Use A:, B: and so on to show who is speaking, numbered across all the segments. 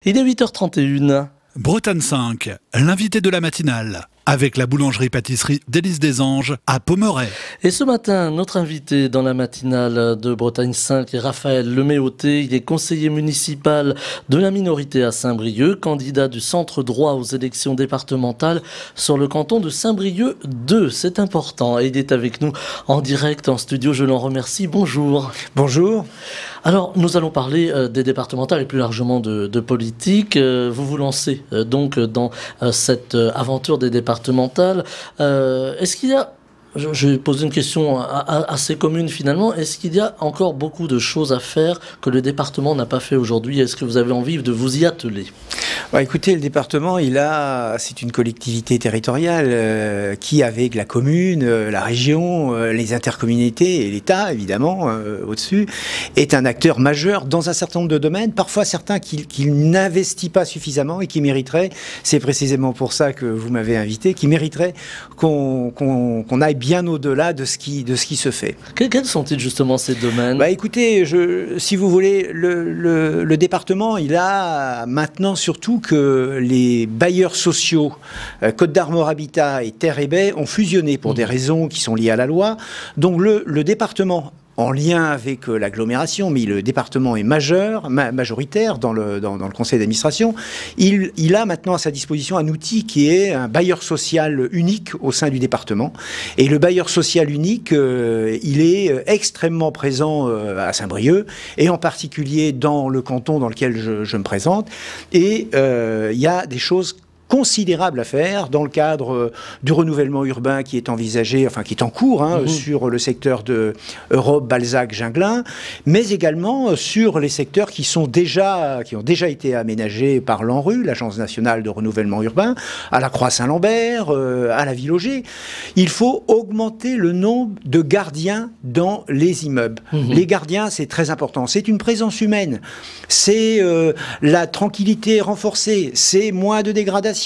A: Il est 8h31.
B: Bretagne 5, l'invité de la matinale, avec la boulangerie-pâtisserie d'Élise des Anges à Pommerais.
A: Et ce matin, notre invité dans la matinale de Bretagne 5 est Raphaël Leméoté. Il est conseiller municipal de la minorité à Saint-Brieuc, candidat du centre droit aux élections départementales sur le canton de Saint-Brieuc 2. C'est important. Et il est avec nous en direct en studio. Je l'en remercie. Bonjour.
C: Bonjour.
A: Alors, nous allons parler des départementales et plus largement de politique. Vous vous lancez donc dans cette aventure des départementales. Est-ce qu'il y a, je vais poser une question assez commune finalement, est-ce qu'il y a encore beaucoup de choses à faire que le département n'a pas fait aujourd'hui? Est-ce que vous avez envie de vous y atteler?
C: Écoutez, le département, c'est une collectivité territoriale qui, avec la commune, la région, les intercommunautés et l'État, évidemment, au-dessus, est un acteur majeur dans un certain nombre de domaines, parfois certains qui n'investit pas suffisamment et qui mériteraient, c'est précisément pour ça que vous m'avez invité, qui mériteraient qu'on aille bien au-delà de ce qui se fait.
A: Quels sont-ils justement ces domaines?
C: Écoutez, si vous voulez, le département, il a maintenant surtout que les bailleurs sociaux, Côte d'Armor Habitat et Terre et Baies, ont fusionné pour des raisons qui sont liées à la loi. Donc le département, en lien avec l'agglomération, mais le département est majoritaire dans le conseil d'administration, il a maintenant à sa disposition un outil qui est un bailleur social unique au sein du département. Et le bailleur social unique, il est extrêmement présent à Saint-Brieuc, et en particulier dans le canton dans lequel je me présente. Et il y a des choses considérable à faire dans le cadre du renouvellement urbain qui est envisagé, enfin qui est en cours sur le secteur de Europe, Balzac, Ginglin, mais également sur les secteurs qui ont déjà été aménagés par l'ANRU, l'Agence nationale de renouvellement urbain, à la Croix-Saint-Lambert, à la Ville-Auger. Il faut augmenter le nombre de gardiens dans les immeubles. Les gardiens, c'est très important. C'est une présence humaine. C'est la tranquillité renforcée. C'est moins de dégradation.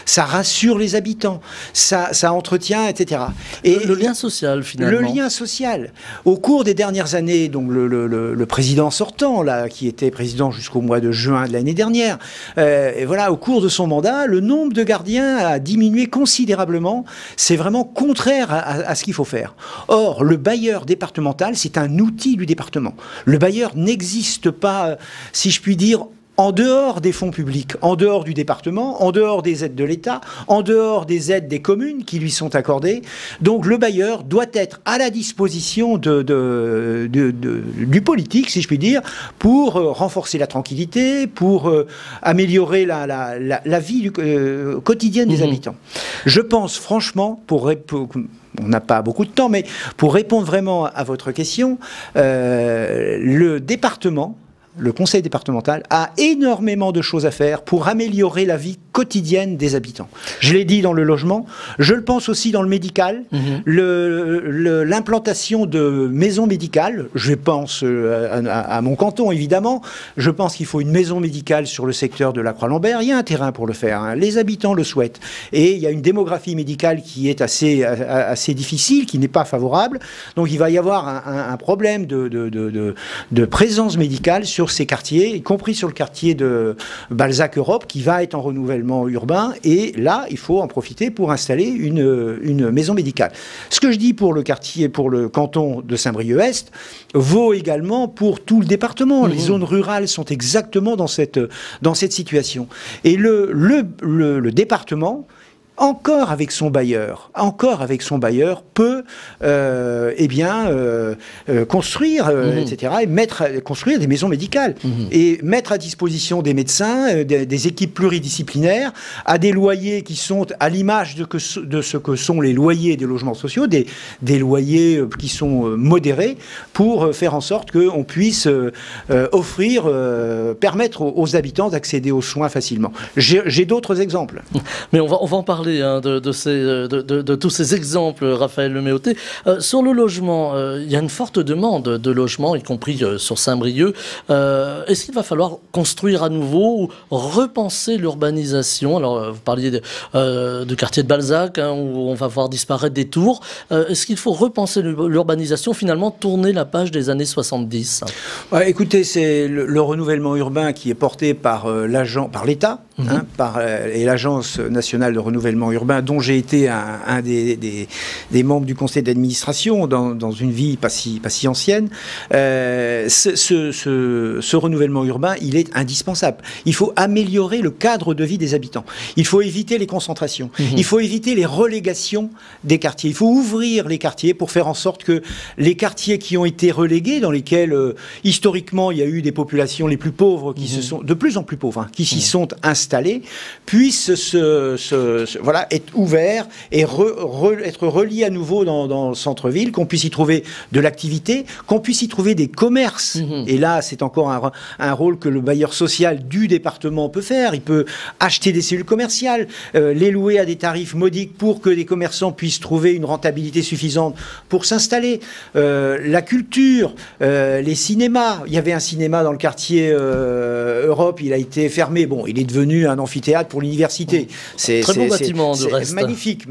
C: Ça rassure les habitants, ça entretient, etc.
A: Et le lien social, finalement.
C: Le lien social. Au cours des dernières années, donc le président sortant, là, qui était président jusqu'au mois de juin de l'année dernière, et voilà, au cours de son mandat, le nombre de gardiens a diminué considérablement. C'est vraiment contraire à ce qu'il faut faire. Or, le bailleur départemental, c'est un outil du département. Le bailleur n'existe pas, si je puis dire, en dehors des fonds publics, en dehors du département, en dehors des aides de l'État, en dehors des aides des communes qui lui sont accordées. Donc le bailleur doit être à la disposition du politique, si je puis dire, pour renforcer la tranquillité, pour améliorer la vie quotidienne des habitants. Je pense franchement, on n'a pas beaucoup de temps, mais pour répondre vraiment à votre question, le département, le conseil départemental a énormément de choses à faire pour améliorer la vie quotidienne des habitants. Je l'ai dit dans le logement, je le pense aussi dans le médical, l'implantation de maisons médicales, je pense à mon canton évidemment, je pense qu'il faut une maison médicale sur le secteur de la Croix-Lambert, il y a un terrain pour le faire, les habitants le souhaitent, et il y a une démographie médicale qui est assez difficile, qui n'est pas favorable, donc il va y avoir un problème de présence médicale sur ces quartiers, y compris sur le quartier de Balzac Europe, qui va être en renouvellement urbain, et là, il faut en profiter pour installer une maison médicale. Ce que je dis pour le quartier, pour le canton de Saint-Brieuc-Est, vaut également pour tout le département. Les zones rurales sont exactement dans cette situation. Et le département, encore avec son bailleur, peut construire, etc., et construire des maisons médicales et mettre à disposition des médecins, des équipes pluridisciplinaires, à des loyers qui sont à l'image de ce que sont les loyers des logements sociaux, des loyers qui sont modérés, pour faire en sorte qu'on puisse permettre aux habitants d'accéder aux soins facilement. J'ai d'autres exemples.
A: Mais on va en parler inspiré hein, de tous ces exemples, Raphaël Leméoté. Sur le logement, il y a une forte demande de logement, y compris sur Saint-Brieuc. Est-ce qu'il va falloir construire à nouveau ou repenser l'urbanisation? Alors, vous parliez du quartier de Balzac, hein, où on va voir disparaître des tours. Est-ce qu'il faut repenser l'urbanisation, finalement tourner la page des années 70?
C: Ouais, écoutez, c'est le renouvellement urbain qui est porté par l'État, hein, et l'Agence nationale de renouvellement urbain, dont j'ai été un des membres du conseil d'administration dans une vie pas si ancienne. Ce renouvellement urbain, il est indispensable. Il faut améliorer le cadre de vie des habitants. Il faut éviter les concentrations. Il faut éviter les relégations des quartiers. Il faut ouvrir les quartiers pour faire en sorte que les quartiers qui ont été relégués, dans lesquels historiquement il y a eu des populations les plus pauvres qui se sont de plus en plus pauvres, hein, qui s'y sont installés, puissent voilà, être ouverts et être reliés à nouveau dans le centre-ville, qu'on puisse y trouver de l'activité, qu'on puisse y trouver des commerces. Et là, c'est encore un rôle que le bailleur social du département peut faire. Il peut acheter des cellules commerciales, les louer à des tarifs modiques pour que des commerçants puissent trouver une rentabilité suffisante pour s'installer. La culture, les cinémas. Il y avait un cinéma dans le quartier Europe, il a été fermé. Bon, il est devenu un amphithéâtre pour l'université.
A: Très beau bâtiment, de reste.
C: Magnifique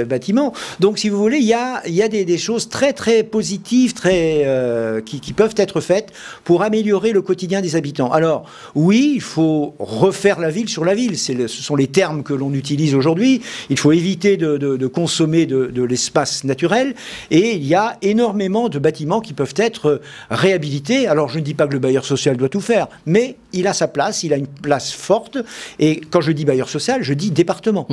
C: bâtiment. Donc, si vous voulez, il y a des choses très, très positives, qui peuvent être faites pour améliorer le quotidien des habitants. Alors, oui, il faut refaire la ville sur la ville. Ce sont les termes que l'on utilise aujourd'hui. Il faut éviter de consommer de l'espace naturel. Et il y a énormément de bâtiments qui peuvent être réhabilités. Alors, je ne dis pas que le bailleur social doit tout faire, mais il a sa place, il a une place forte. Et quand je dis bailleur social, je dis département.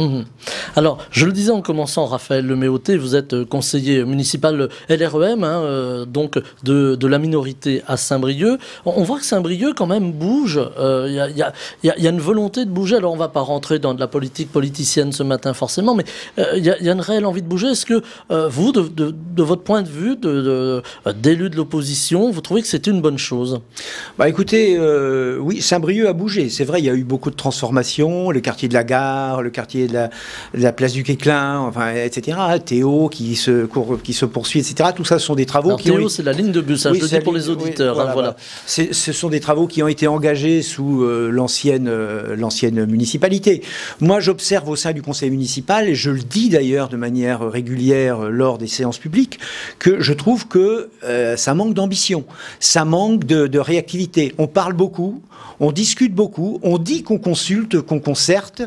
A: Alors, je le disais en commençant, Raphaël Leméoté, vous êtes conseiller municipal LREM, hein, donc de la minorité à Saint-Brieuc. On voit que Saint-Brieuc, quand même, bouge. Il y a une volonté de bouger. Alors, on ne va pas rentrer dans de la politique politicienne ce matin, forcément, mais il y a une réelle envie de bouger. Est-ce que vous, de votre point de vue, d'élu de l'opposition, vous trouvez que c'est une bonne chose?
C: Bah, écoutez, oui, Saint-Brieuc a bougé. C'est vrai, il y a eu beaucoup de transformations. Le quartier de la Gare, le quartier de la place du Quéclin, enfin, etc. Théo qui se poursuit, etc. Tout ça, ce sont des travaux qui
A: Théo, c'est la ligne de bus, hein, oui, je le dis pour les auditeurs. Oui, voilà.
C: Ce sont des travaux qui ont été engagés sous l'ancienne municipalité. Moi, j'observe au sein du conseil municipal, et je le dis d'ailleurs de manière régulière lors des séances publiques, que je trouve que ça manque d'ambition, ça manque de réactivité. On parle beaucoup, on discute beaucoup, on dit qu'on consulte, qu'on concerte.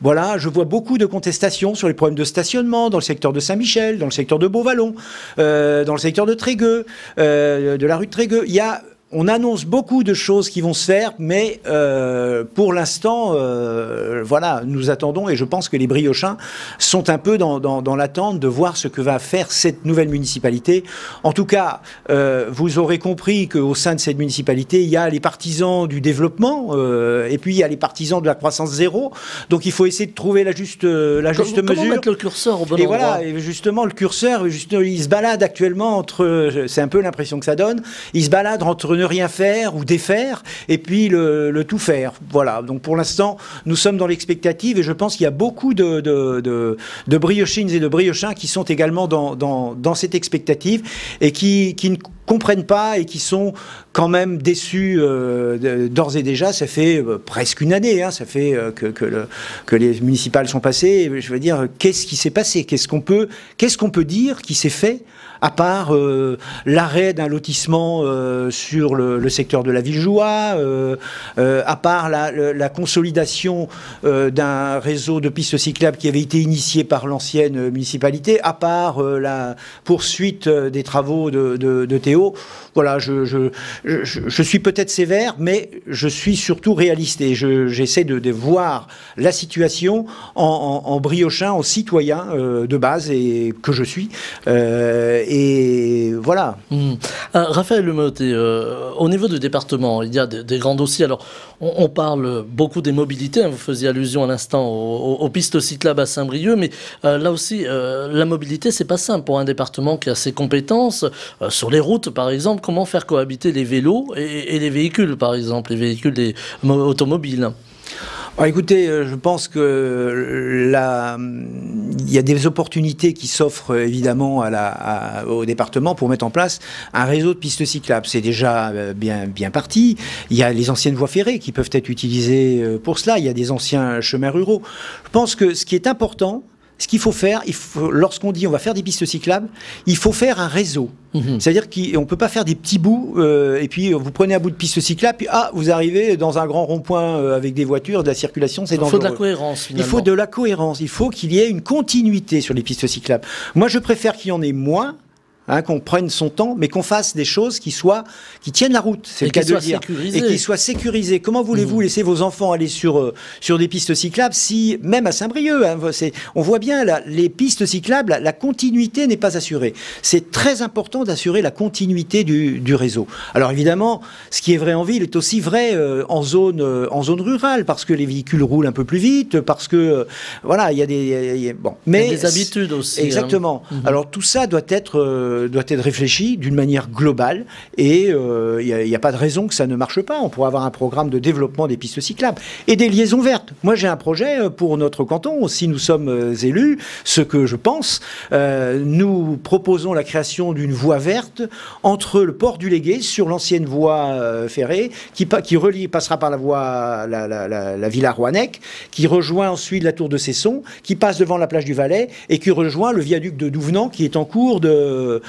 C: Voilà, je vois beaucoup de contestations sur les problèmes de stationnement dans le secteur de Saint-Michel, dans le secteur de Beauvallon, dans le secteur de Trégueux, de la rue de Trégueux. On annonce beaucoup de choses qui vont se faire, mais pour l'instant, voilà, nous attendons, et je pense que les Briochins sont un peu dans l'attente de voir ce que va faire cette nouvelle municipalité. En tout cas, vous aurez compris qu'au sein de cette municipalité, il y a les partisans du développement, et puis il y a les partisans de la croissance zéro. Donc il faut essayer de trouver la juste mesure.
A: Comment mettre le curseur au bon endroit?
C: Voilà, et justement, le curseur, il se balade actuellement entre, c'est un peu l'impression que ça donne, il se balade entre ne rien faire ou défaire, et puis le tout faire. Voilà. Donc pour l'instant, nous sommes dans l'expectative, et je pense qu'il y a beaucoup de briochines et de briochins qui sont également dans cette expectative, et qui ne comprennent pas, et qui sont quand même déçus d'ores et déjà. Ça fait presque une année, hein, ça fait que les municipales sont passées. Je veux dire, qu'est-ce qui s'est passé? Qu'est-ce qu'on peut dire qui s'est fait, à part l'arrêt d'un lotissement sur le secteur de la Villejoie, à part la consolidation d'un réseau de pistes cyclables qui avait été initié par l'ancienne municipalité, à part la poursuite des travaux de Théo. Voilà, je suis peut-être sévère, mais je suis surtout réaliste, et j'essaie de voir la situation en briochin, en citoyen de base, et que je suis. Et voilà.
A: Raphaël Leméoté, au niveau du département, il y a des grands dossiers. Alors, on parle beaucoup des mobilités, hein, vous faisiez allusion à l'instant aux pistes cyclables à Saint-Brieuc, mais là aussi, la mobilité, c'est pas simple pour un département qui a ses compétences. Sur les routes, par exemple, comment faire cohabiter les vélos et les véhicules, par exemple, les véhicules automobiles?
C: Alors, écoutez, je pense que il y a des opportunités qui s'offrent évidemment au département pour mettre en place un réseau de pistes cyclables. C'est déjà bien parti. Il y a les anciennes voies ferrées qui peuvent être utilisées pour cela. Il y a des anciens chemins ruraux. Je pense que ce qui est important, ce qu'il faut faire, lorsqu'on dit on va faire des pistes cyclables, il faut faire un réseau. C'est-à-dire qu'on ne peut pas faire des petits bouts et puis vous prenez un bout de piste cyclable, puis vous arrivez dans un grand rond-point avec des voitures, de la circulation, c'est dangereux.
A: Il faut de la cohérence, finalement.
C: Il faut de la cohérence. Il faut qu'il y ait une continuité sur les pistes cyclables. Moi, je préfère qu'il y en ait moins. Qu'on prenne son temps, mais qu'on fasse des choses qui tiennent la route, c'est le cas de le dire, et qui soient sécurisées. Comment voulez-vous laisser vos enfants aller sur des pistes cyclables si, même à Saint-Brieuc, on voit bien les pistes cyclables, la continuité n'est pas assurée. C'est très important d'assurer la continuité du réseau. Alors évidemment, ce qui est vrai en ville est aussi vrai en zone rurale, parce que les véhicules roulent un peu plus vite, parce que voilà, il y a des
A: habitudes aussi.
C: Exactement. Alors tout ça doit être réfléchi d'une manière globale et il n'y a pas de raison que ça ne marche pas. On pourrait avoir un programme de développement des pistes cyclables et des liaisons vertes. Moi, j'ai un projet pour notre canton. Si nous sommes élus, ce que je pense, nous proposons la création d'une voie verte entre le port du Légué sur l'ancienne voie ferrée qui passera par la Villa Rouannec, qui rejoint ensuite la tour de Cesson, qui passe devant la plage du Valais et qui rejoint le viaduc de Douvenant qui est en cours de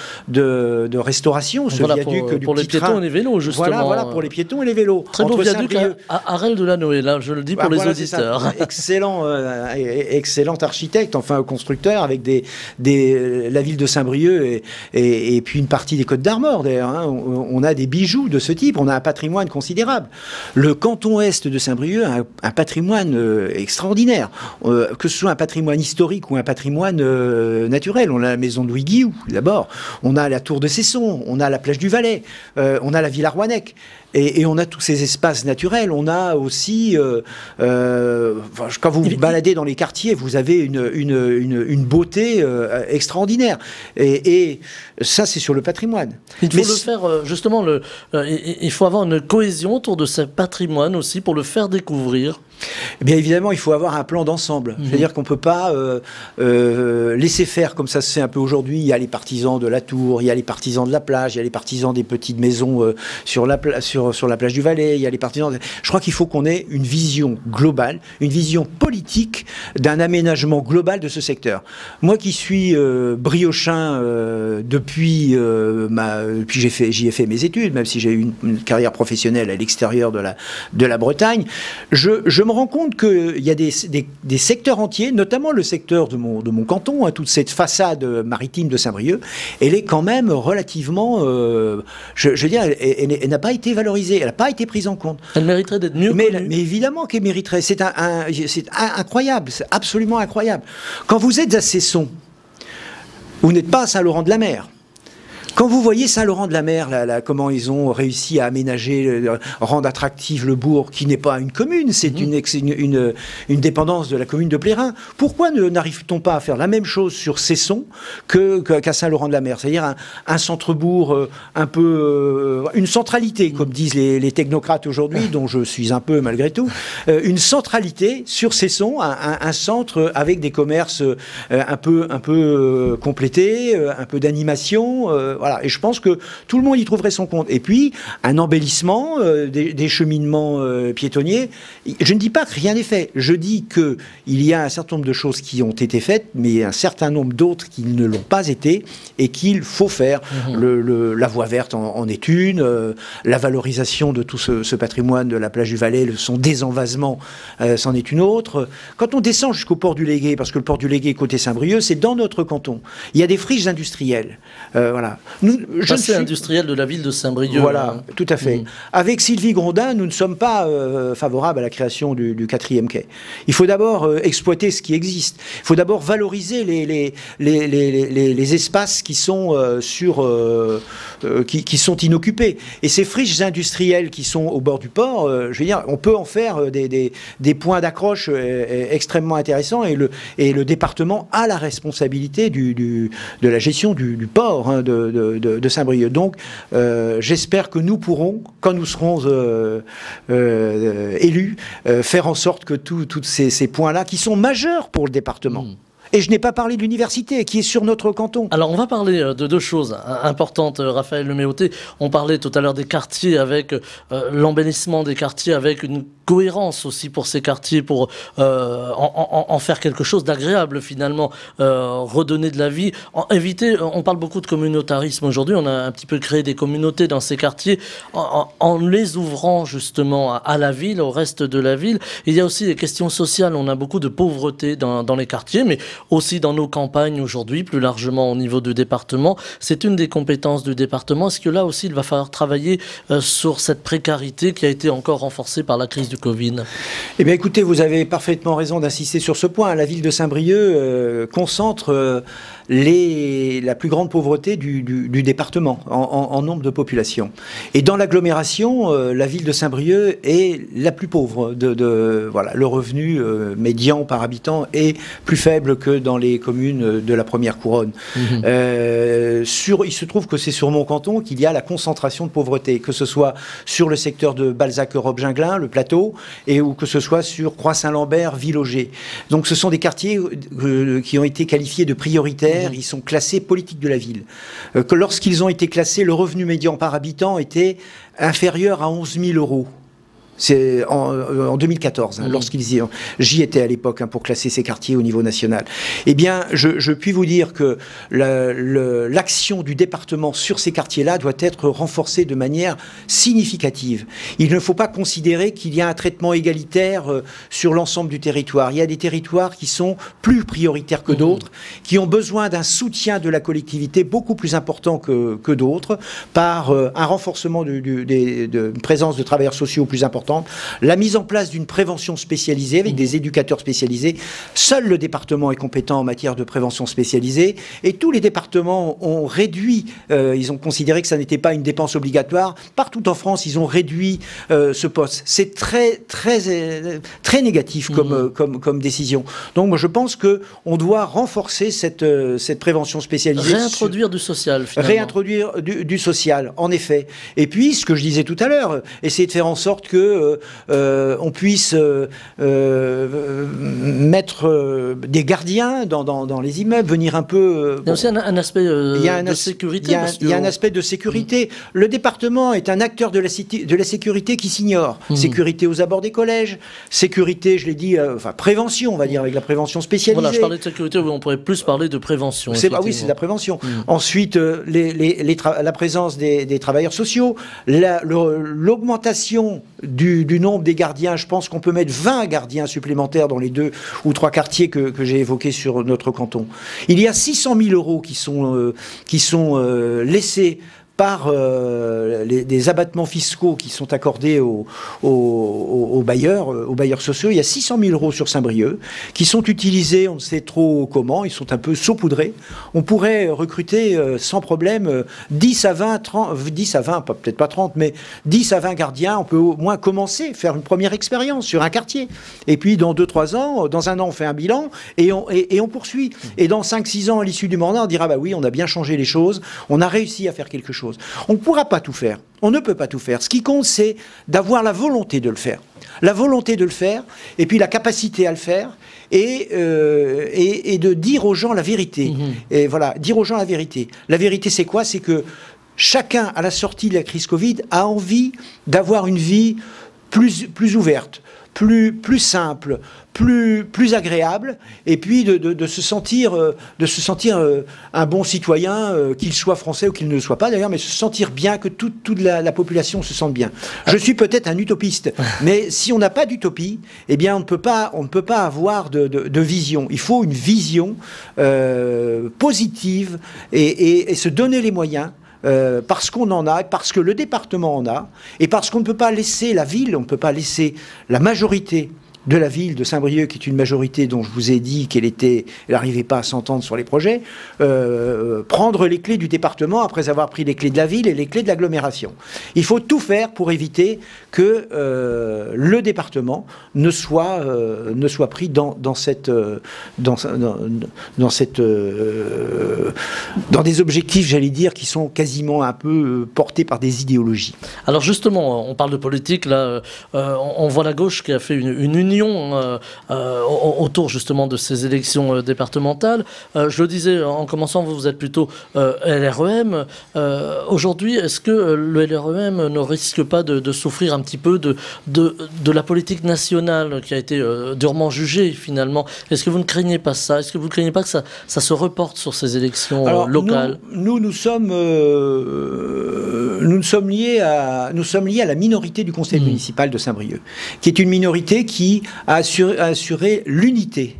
C: restauration, ce viaduc
A: pour les piétons et les vélos, justement.
C: Voilà, pour les piétons et les vélos.
A: Très beau viaduc à Arel de la Noë, là, je le dis pour les auditeurs.
C: Excellent architecte, enfin constructeur, avec la ville de Saint-Brieuc et puis une partie des Côtes d'Armor, d'ailleurs. On a des bijoux de ce type, on a un patrimoine considérable. Le canton est de Saint-Brieuc a un patrimoine extraordinaire, que ce soit un patrimoine historique ou un patrimoine naturel. On a la maison de Louis Guillou, d'abord. On a la tour de Cesson, on a la plage du Valais, on a la Villa Rouannec. Et on a tous ces espaces naturels. On a aussi, quand vous vous baladez dans les quartiers, vous avez une beauté extraordinaire. Et ça, c'est sur le patrimoine.
A: Il faut le faire, justement, il faut avoir une cohésion autour de ce patrimoine aussi pour le faire découvrir.
C: Bien évidemment, il faut avoir un plan d'ensemble. C'est-à-dire qu'on ne peut pas laisser faire comme ça se fait un peu aujourd'hui. Il y a les partisans de la tour, il y a les partisans de la plage, il y a les partisans des petites maisons sur la plage du Valais, il y a les partisans... Je crois qu'il faut qu'on ait une vision globale, une vision politique d'un aménagement global de ce secteur. Moi qui suis briochin depuis j'y ai fait mes études, même si j'ai eu une carrière professionnelle à l'extérieur de la Bretagne, je me rends compte qu'il y a des secteurs entiers, notamment le secteur de mon canton, toute cette façade maritime de Saint-Brieuc, elle est quand même relativement, je veux dire, elle n'a pas été valorisée, elle n'a pas été prise en compte.
A: Elle mériterait d'être mieux connue.
C: Mais évidemment qu'elle mériterait. C'est incroyable, c'est absolument incroyable. Quand vous êtes à Cesson, vous n'êtes pas à Saint-Laurent-de-la-Mer. Quand vous voyez Saint-Laurent-de-la-Mer, comment ils ont réussi à aménager, rendre attractif le bourg, qui n'est pas une commune, c'est une dépendance de la commune de Plérin. Pourquoi n'arrive-t-on pas à faire la même chose sur Cesson qu'à Saint-Laurent-de-la-Mer? C'est-à-dire un centre-bourg un peu... une centralité, comme disent les technocrates aujourd'hui, dont je suis un peu malgré tout, une centralité sur Cesson, un centre avec des commerces un peu complétés, un peu d'animation, voilà. Et je pense que tout le monde y trouverait son compte. Et puis, un embellissement des cheminements piétonniers. Je ne dis pas que rien n'est fait. Je dis qu'il y a un certain nombre de choses qui ont été faites, mais un certain nombre d'autres qui ne l'ont pas été et qu'il faut faire. La voie verte en est une, la valorisation de tout ce patrimoine de la plage du Valais, son désenvasement, c'en est une autre. Quand on descend jusqu'au port du Légué, parce que le port du Légué côté Saint-Brieuc, c'est dans notre canton. Il y a des friches industrielles. Voilà.
A: Industriel de la ville de Saint-Brieuc.
C: Voilà, tout à fait. Avec Sylvie Grondin, nous ne sommes pas favorables à la création du 4e quai. Il faut d'abord exploiter ce qui existe. Il faut d'abord valoriser les espaces qui sont qui sont inoccupés. Et ces friches industrielles qui sont au bord du port, je veux dire, on peut en faire des points d'accroche extrêmement intéressants et le département a la responsabilité de la gestion du port, de Saint-Brieuc. Donc, j'espère que nous pourrons, quand nous serons élus, faire en sorte que tous ces points-là, qui sont majeurs pour le département. Et je n'ai pas parlé de l'université, qui est sur notre canton.
A: Alors, on va parler de deux choses importantes, Raphaël Leméoté. On parlait tout à l'heure des quartiers, avec l'embellissement des quartiers, avec une cohérence aussi pour ces quartiers, pour en faire quelque chose d'agréable, finalement, redonner de la vie. Éviter, on parle beaucoup de communautarisme aujourd'hui, on a un petit peu créé des communautés dans ces quartiers, en les ouvrant justement à la ville, au reste de la ville. Il y a aussi des questions sociales, on a beaucoup de pauvreté dans les quartiers, mais aussi dans nos campagnes aujourd'hui, plus largement au niveau du département. C'est une des compétences du département. Est-ce que là aussi, il va falloir travailler sur cette précarité qui a été encore renforcée par la crise du Covid?
C: Eh bien, écoutez, vous avez parfaitement raison d'insister sur ce point. La ville de Saint-Brieuc concentre la plus grande pauvreté du département en nombre de population. Et dans l'agglomération, la ville de Saint-Brieuc est la plus pauvre. Voilà, le revenu médian par habitant est plus faible que dans les communes de la première couronne. Il se trouve que c'est sur mon canton qu'il y a la concentration de pauvreté, que ce soit sur le secteur de Balzac-Europe-Ginglin, le plateau, ou que ce soit sur Croix-Saint-Lambert, Villauger. Donc ce sont des quartiers qui ont été qualifiés de prioritaires, ils sont classés politique de la ville. Que lorsqu'ils ont été classés, le revenu médian par habitant était inférieur à 11 000 euros. C'est en 2014, j'y étais à l'époque pour classer ces quartiers au niveau national. Eh bien, je puis vous dire que l'action du département sur ces quartiers-là doit être renforcée de manière significative. Il ne faut pas considérer qu'il y a un traitement égalitaire sur l'ensemble du territoire. Il y a des territoires qui sont plus prioritaires que d'autres, qui ont besoin d'un soutien de la collectivité beaucoup plus important que d'autres, par un renforcement de présence de travailleurs sociaux plus important, la mise en place d'une prévention spécialisée avec des éducateurs spécialisés. Seul le département est compétent en matière de prévention spécialisée et tous les départements ont réduit, ils ont considéré que ça n'était pas une dépense obligatoire. Partout en France, ils ont réduit ce poste. C'est très négatif comme décision. Donc moi, je pense qu'on doit renforcer cette prévention spécialisée.
A: Réintroduire du social, finalement.
C: Réintroduire du social, en effet. Et puis, ce que je disais tout à l'heure, essayer de faire en sorte que on puisse mettre des gardiens dans les immeubles, venir un peu...
A: Il y a aussi un aspect de sécurité.
C: Il y a un aspect de sécurité. Le département est un acteur de la sécurité qui s'ignore. Sécurité aux abords des collèges, sécurité, je l'ai dit, prévention, on va dire, avec la prévention spécialisée.
A: Voilà, je parlais de sécurité, on pourrait plus parler de prévention.
C: Oui, c'est de la prévention. Ensuite, la présence des travailleurs sociaux, l'augmentation du nombre des gardiens. Je pense qu'on peut mettre 20 gardiens supplémentaires dans les 2 ou 3 quartiers que j'ai évoqués sur notre canton. Il y a 600 000 euros qui sont laissés par des abattements fiscaux qui sont accordés aux bailleurs sociaux. Il y a 600 000 euros sur Saint-Brieuc qui sont utilisés, on ne sait trop comment, ils sont un peu saupoudrés. On pourrait recruter sans problème 10 à 20, peut-être pas 30, mais 10 à 20 gardiens. On peut au moins commencer, faire une première expérience sur un quartier. Et puis dans 2-3 ans, dans un an, on fait un bilan et on poursuit. Et dans 5-6 ans, à l'issue du mandat, on dira, bah oui, on a bien changé les choses, on a réussi à faire quelque chose. On ne pourra pas tout faire. On ne peut pas tout faire. Ce qui compte, c'est d'avoir la volonté de le faire. La volonté de le faire, et puis la capacité à le faire, et de dire aux gens la vérité. Et voilà, dire aux gens la vérité. La vérité, c'est quoi? C'est que chacun, à la sortie de la crise Covid, a envie d'avoir une vie plus ouverte, plus simple, plus agréable, et puis de se sentir un bon citoyen, qu'il soit français ou qu'il ne le soit pas d'ailleurs, mais se sentir bien, que toute la population se sente bien. Je suis peut-être un utopiste, mais si on n'a pas d'utopie, eh bien on ne peut pas avoir de vision. Il faut une vision positive et se donner les moyens. Parce qu'on en a, parce que le département en a, et parce qu'on ne peut pas laisser la ville, on ne peut pas laisser la majorité de la ville de Saint-Brieuc, qui est une majorité dont je vous ai dit qu'elle n'arrivait pas à s'entendre sur les projets, prendre les clés du département après avoir pris les clés de la ville et les clés de l'agglomération. Il faut tout faire pour éviter que le département ne soit pris dans des objectifs, j'allais dire, qui sont quasiment un peu portés par des idéologies.
A: Alors justement, on parle de politique, là, on voit la gauche qui a fait une union autour justement de ces élections départementales. Je le disais en commençant, vous êtes plutôt LREM. Aujourd'hui, est-ce que le LREM ne risque pas de souffrir un petit peu de la politique nationale qui a été durement jugée finalement? Est-ce que vous ne craignez pas ça? Est-ce que vous ne craignez pas que ça se reporte sur ces élections locales?
C: Nous sommes liés à la minorité du conseil municipal de Saint-Brieuc, qui est une minorité qui a assuré l'unité.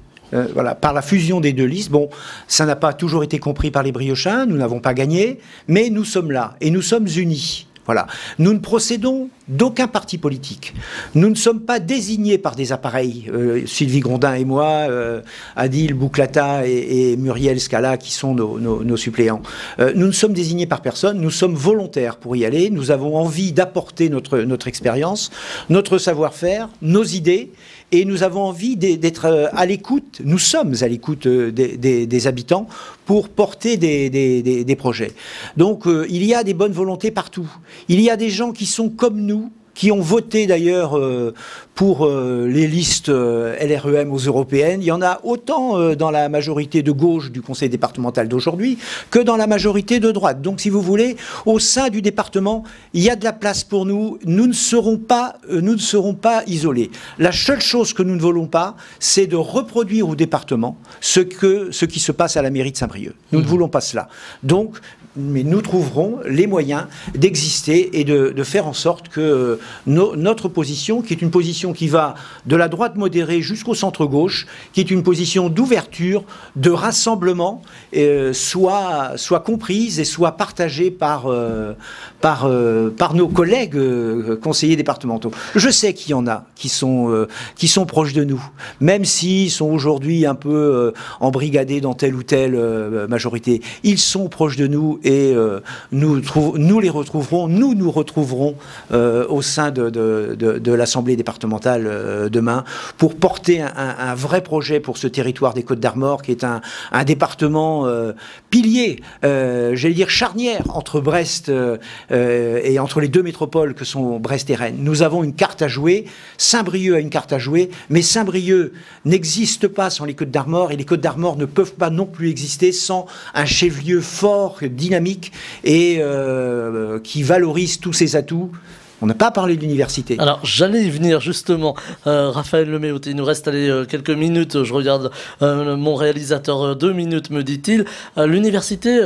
C: Voilà, par la fusion des deux listes. Bon, ça n'a pas toujours été compris par les Briochins, nous n'avons pas gagné, mais nous sommes là et nous sommes unis. Voilà. Nous ne procédons d'aucun parti politique. Nous ne sommes pas désignés par des appareils. Sylvie Grondin et moi, Adil Bouklata et Muriel Scala, qui sont nos suppléants. Nous ne sommes désignés par personne. Nous sommes volontaires pour y aller. Nous avons envie d'apporter notre expérience, notre savoir-faire, nos idées. Et nous avons envie d'être à l'écoute, nous sommes à l'écoute des habitants pour porter des projets. Donc il y a des bonnes volontés partout. Il y a des gens qui sont comme nous, qui ont voté d'ailleurs pour les listes LREM aux européennes. Il y en a autant dans la majorité de gauche du conseil départemental d'aujourd'hui que dans la majorité de droite. Donc si vous voulez, au sein du département, il y a de la place pour nous. Nous ne serons pas isolés. La seule chose que nous ne voulons pas, c'est de reproduire au département ce qui se passe à la mairie de Saint-Brieuc. Nous ne voulons pas cela. Donc, mais nous trouverons les moyens d'exister et de faire en sorte que notre position, qui est une position qui va de la droite modérée jusqu'au centre-gauche, qui est une position d'ouverture, de rassemblement, soit comprise et soit partagée par nos collègues conseillers départementaux. Je sais qu'il y en a qui sont proches de nous, même s'ils sont aujourd'hui un peu embrigadés dans telle ou telle majorité. Ils sont proches de nous et nous les retrouverons, nous nous retrouverons au sein de l'Assemblée départementale demain pour porter un vrai projet pour ce territoire des Côtes-d'Armor qui est un département pilier, j'allais dire charnière entre Brest et entre les deux métropoles que sont Brest et Rennes. Nous avons une carte à jouer, Saint-Brieuc a une carte à jouer, mais Saint-Brieuc n'existe pas sans les Côtes-d'Armor et les Côtes-d'Armor ne peuvent pas non plus exister sans un chef-lieu fort, dynamique et qui valorise tous ses atouts. On n'a pas parlé de l'université.
A: Alors, j'allais y venir justement. Raphaël Leméoté, il nous reste quelques minutes. Je regarde mon réalisateur, 2 minutes, me dit-il. L'université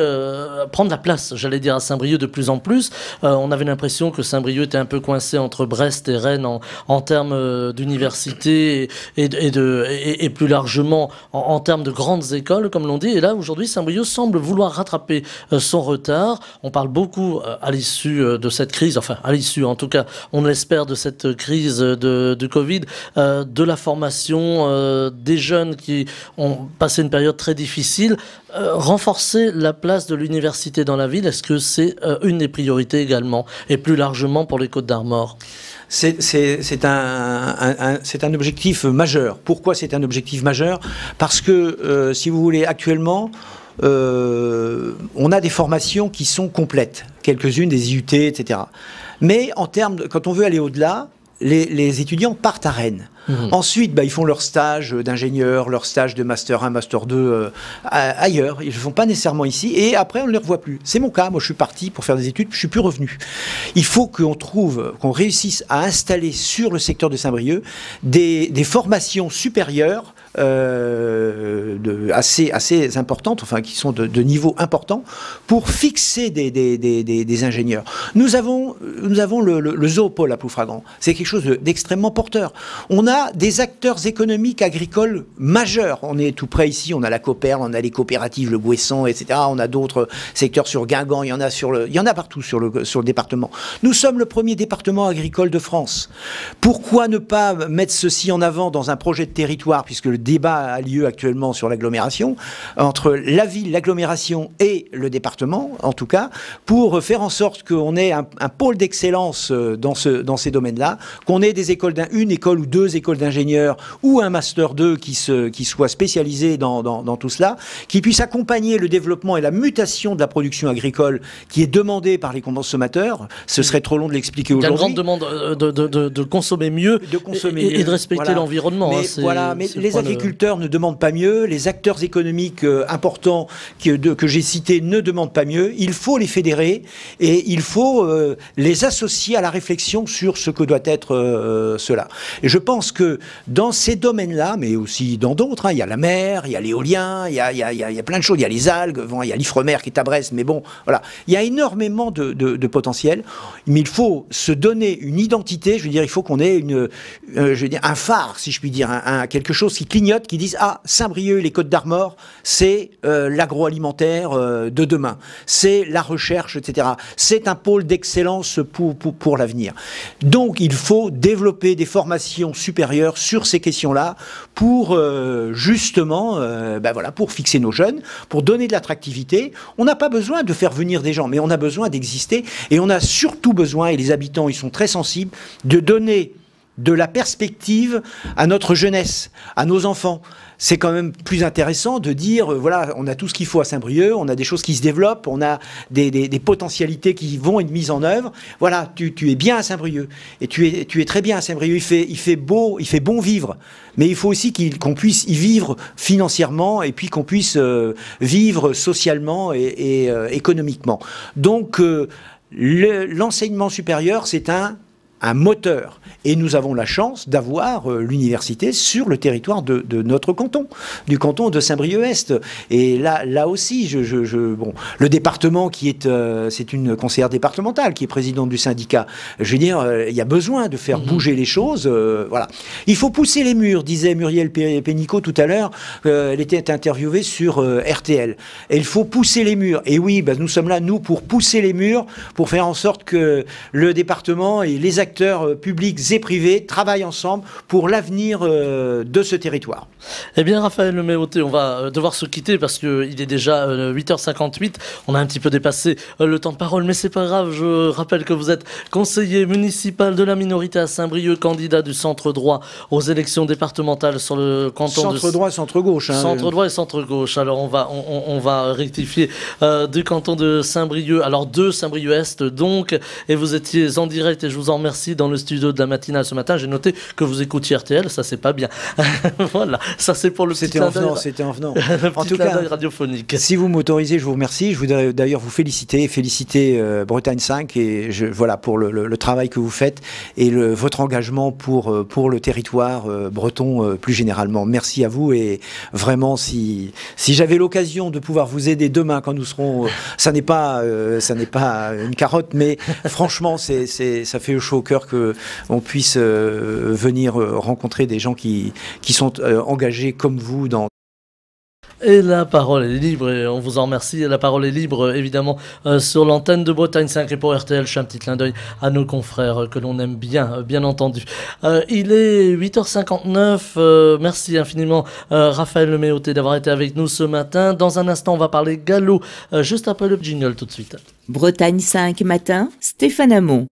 A: prend de la place, j'allais dire, à Saint-Brieuc de plus en plus. On avait l'impression que Saint-Brieuc était un peu coincé entre Brest et Rennes en termes d'université et plus largement en termes de grandes écoles, comme l'on dit. Et là, aujourd'hui, Saint-Brieuc semble vouloir rattraper son retard. On parle beaucoup à l'issue de cette crise, enfin, à l'issue en tout cas, on l'espère, de cette crise de Covid, de la formation des jeunes qui ont passé une période très difficile. Renforcer la place de l'université dans la ville, est-ce que c'est une des priorités également, et plus largement pour les Côtes-d'Armor?
C: C'est un objectif majeur. Pourquoi c'est un objectif majeur? Parce que, si vous voulez, actuellement, on a des formations qui sont complètes, quelques-unes, des IUT, etc. Mais en termes quand on veut aller au-delà, les étudiants partent à Rennes. Ensuite, ils font leur stage d'ingénieur, leur stage de Master 1, Master 2 ailleurs. Ils ne le font pas nécessairement ici. Et après, on ne les revoit plus. C'est mon cas. Moi, je suis parti pour faire des études, puis je ne suis plus revenu. Il faut qu'on réussisse à installer sur le secteur de Saint-Brieuc des formations supérieures assez importantes, enfin qui sont de niveau important, pour fixer des ingénieurs. Nous avons le zoopôle à Ploufragan. C'est quelque chose d'extrêmement porteur. On a des acteurs économiques agricoles majeurs. On est tout près ici, on a la Coperle, on a les coopératives, le Bouesson, etc. On a d'autres secteurs sur Guingamp, il y en a partout sur le département. Nous sommes le premier département agricole de France. Pourquoi ne pas mettre ceci en avant dans un projet de territoire, puisque le débat a lieu actuellement sur l'agglomération, entre la ville, l'agglomération et le département, en tout cas, pour faire en sorte qu'on ait un pôle d'excellence dans ces domaines-là, qu'on ait des écoles une école ou deux écoles d'ingénieurs ou un master 2 qui soit spécialisé dans tout cela, qui puisse accompagner le développement et la mutation de la production agricole qui est demandée par les consommateurs. Ce serait trop long de l'expliquer aujourd'hui.
A: Il y a une grande demande de consommer mieux et de respecter l'environnement.
C: Mais les agriculteurs ne demandent pas mieux, les acteurs économiques importants que j'ai cités ne demandent pas mieux. Il faut les fédérer et il faut les associer à la réflexion sur ce que doit être cela. Et je pense que dans ces domaines-là, mais aussi dans d'autres, il y a la mer, il y a l'éolien, il y a plein de choses, il y a les algues, il y a l'Ifremer qui est à Brest, mais bon, voilà. Il y a énormément de potentiel, mais il faut se donner une identité, je veux dire, il faut qu'on ait un phare, si je puis dire, quelque chose qui clignote, qui dise, ah, Saint-Brieuc et les Côtes-d'Armor, c'est l'agroalimentaire de demain, c'est la recherche, etc. C'est un pôle d'excellence pour l'avenir. Donc, il faut développer des formations supérieures sur ces questions-là pour justement, pour fixer nos jeunes, pour donner de l'attractivité. On n'a pas besoin de faire venir des gens, mais on a besoin d'exister et on a surtout besoin, et les habitants ils sont très sensibles, de donner de la perspective à notre jeunesse, à nos enfants. C'est quand même plus intéressant de dire, voilà, on a tout ce qu'il faut à Saint-Brieuc, on a des choses qui se développent, on a des potentialités qui vont être mises en œuvre. Voilà, tu es bien à Saint-Brieuc, et tu es très bien à Saint-Brieuc, il fait beau, il fait bon vivre, mais il faut aussi qu'on puisse y vivre financièrement, et puis qu'on puisse vivre socialement et économiquement. Donc, l'enseignement supérieur, c'est un moteur. Et nous avons la chance d'avoir l'université sur le territoire de notre canton, du canton de Saint-Brieuc-Est. Et là aussi, le département qui est, c'est une conseillère départementale qui est présidente du syndicat. Je veux dire, il y a besoin de faire bouger les choses. Voilà. Il faut pousser les murs, disait Muriel Pénicaud tout à l'heure. Elle était interviewée sur RTL. Et il faut pousser les murs. Et oui, nous sommes là, nous, pour pousser les murs, pour faire en sorte que le département et les acteurs publics et privés travaillent ensemble pour l'avenir de ce territoire.
A: Eh bien, Raphaël Leméauté, on va devoir se quitter parce qu'il est déjà 8h58. On a un petit peu dépassé le temps de parole, mais c'est pas grave. Je rappelle que vous êtes conseiller municipal de la minorité à Saint-Brieuc, candidat du centre droit aux élections départementales sur le canton
C: centre droit, centre gauche.
A: Centre droit et centre gauche. Alors, on va rectifier du canton de Saint-Brieuc. Alors, de Saint-Brieuc-Est, donc. Et vous étiez en direct et je vous en remercie dans le studio de la matinale ce matin. J'ai noté que vous écoutiez RTL, ça c'est pas bien. Voilà, ça c'est pour le petit clin d'œil.
C: C'était en venant.
A: En tout cas, radiophonique.
C: Si vous m'autorisez, je vous remercie. Je voudrais d'ailleurs vous féliciter Bretagne 5 et voilà pour le travail que vous faites et votre engagement pour le territoire breton plus généralement. Merci à vous et vraiment si j'avais l'occasion de pouvoir vous aider demain quand nous serons, ça n'est pas une carotte, mais franchement ça fait chaud au cœur que on puisse venir rencontrer des gens qui sont engagés comme vous dans...
A: Et la parole est libre, et on vous en remercie. La parole est libre, évidemment, sur l'antenne de Bretagne 5 et pour RTL. Je fais un petit clin d'œil à nos confrères que l'on aime bien entendu. Il est 8h59. Merci infiniment, Raphaël Leméauté, d'avoir été avec nous ce matin. Dans un instant, on va parler galop, juste après le jingle tout de suite.
D: Bretagne 5 matin, Stéphane Hamon.